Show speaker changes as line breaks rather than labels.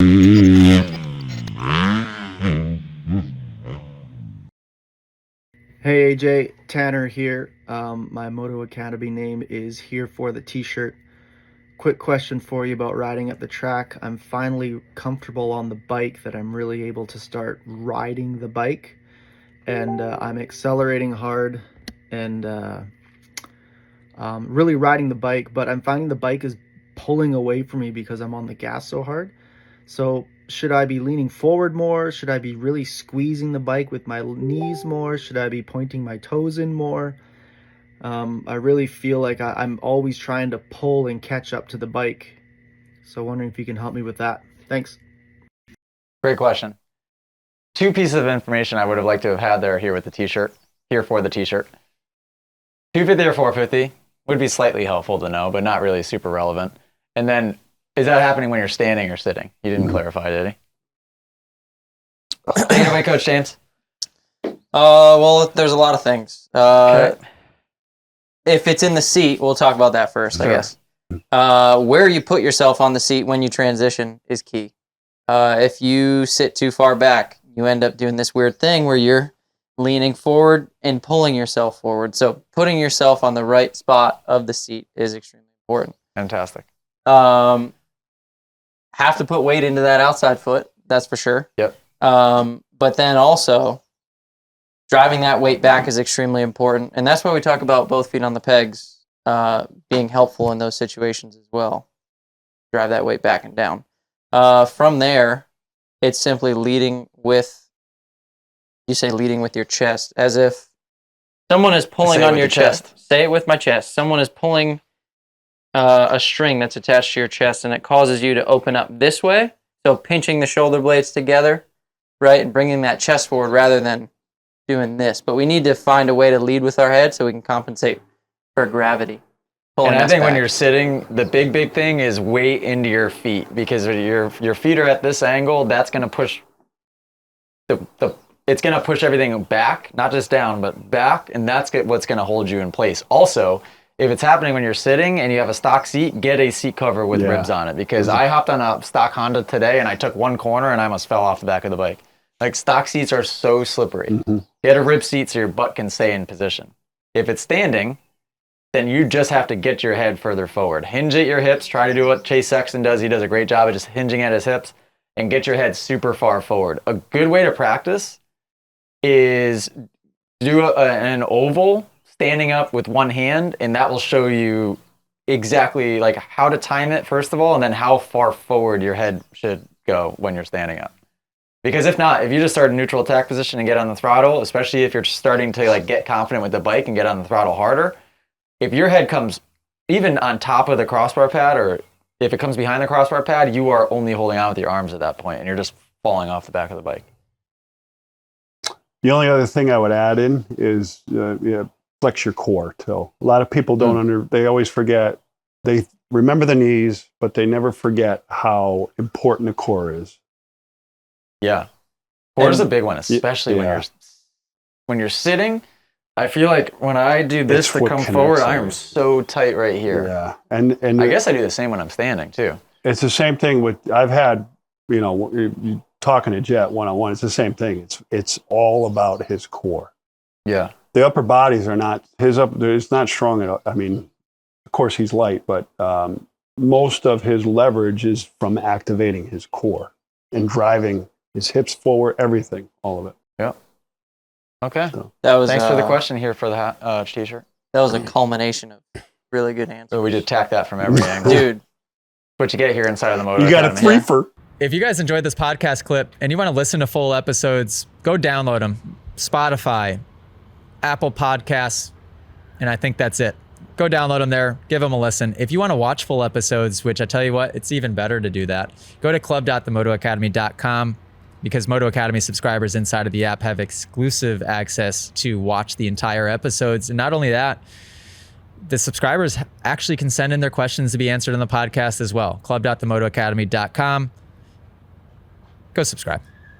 Hey AJ, Tanner here. My Moto Academy name is Here for the T-shirt. Quick question for you about riding at the track. I'm finally comfortable on the bike that I'm really able to start riding the bike, and I'm accelerating hard and really riding the bike, but I'm finding the bike is pulling away from me because I'm on the gas so hard. So should I be leaning forward more? Should I be really squeezing the bike with my knees more? Should I be pointing my toes in more? I really feel like I'm always trying to pull and catch up to the bike. So wondering if you can help me with that. Thanks.
Great question. Two pieces of information I would have liked to have had there here with the t-shirt, here for the t-shirt. 250 or 450 would be slightly helpful to know, but not really super relevant. And then, is that happening when you're standing or sitting? He didn't clarify, did he? Take it away, Coach James.
Well, there's a lot of things.
Okay.
If it's in the seat, we'll talk about that first,
Sure.
I guess. Where you put yourself on the seat when you transition is key. If you sit too far back, you end up doing this weird thing where you're leaning forward and pulling yourself forward. So putting yourself on the right spot of the seat is extremely important.
Fantastic.
Have to put weight into that outside foot, that's for sure.
Yep.
But then also, driving that weight back is extremely important. And that's why we talk about both feet on the pegs being helpful in those situations as well. Drive that weight back and down. From there, it's simply leading with your chest, as if someone is pulling on your chest. Say it with my chest. Someone is pulling a string that's attached to your chest, and it causes you to open up this way. So pinching the shoulder blades together, right, and bringing that chest forward rather than doing this. But we need to find a way to lead with our head so we can compensate for gravity.
And I think when you're sitting, the big thing is weight into your feet, because your feet are at this angle. That's going to push it's going to push everything back, not just down, but back, and that's what's going to hold you in place. Also, if it's happening when you're sitting and you have a stock seat, get a seat cover with ribs on it, because I hopped on a stock Honda today and I took one corner and I almost fell off the back of the bike. Like, stock seats are so slippery. Get a rib seat so your butt can stay in position. If it's standing, then you just have to get your head further forward. Hinge at your hips. Try to do what Chase Sexton does. He does a great job of just hinging at his hips, and get your head super far forward. A good way to practice is do an oval standing up with one hand, and that will show you exactly like how to time it, first of all, and then how far forward your head should go when you're standing up. Because if not, if you just start in neutral attack position and get on the throttle, especially if you're starting to like get confident with the bike and get on the throttle harder, if your head comes even on top of the crossbar pad, or if it comes behind the crossbar pad, you are only holding on with your arms at that point, and you're just falling off the back of the bike.
The only other thing I would add in is flex your core too. A lot of people they always forget. They remember the knees, but they never forget how important the core is.
Yeah. Core is a big one, especially when you're sitting. I feel like when I do this to come forward, I am so tight right here.
Yeah. And
I guess I do the same when I'm standing too.
It's the same thing I've had, you talking to Jet one-on-one, it's the same thing. It's all about his core.
Yeah.
The upper bodies are not, it's not strong at all. I mean, of course he's light, but most of his leverage is from activating his core and driving his hips forward, everything, all of it.
Yeah. Okay.
So,
thanks for the question here for the t-shirt.
That was a culmination of really good answers.
So we just attack that from every angle.
Dude.
What you get here inside of the Moto
You got
Academy.
a three-fer.
If you guys enjoyed this podcast clip and you want to listen to full episodes, go download them. Spotify, Apple Podcasts, and I think that's it. Go download them there. Give them a listen. If you want to watch full episodes, which I tell you what, it's even better to do that, go to club.themotoacademy.com, because Moto Academy subscribers inside of the app have exclusive access to watch the entire episodes. And not only that, the subscribers actually can send in their questions to be answered in the podcast as well. Club.themotoacademy.com. Go subscribe.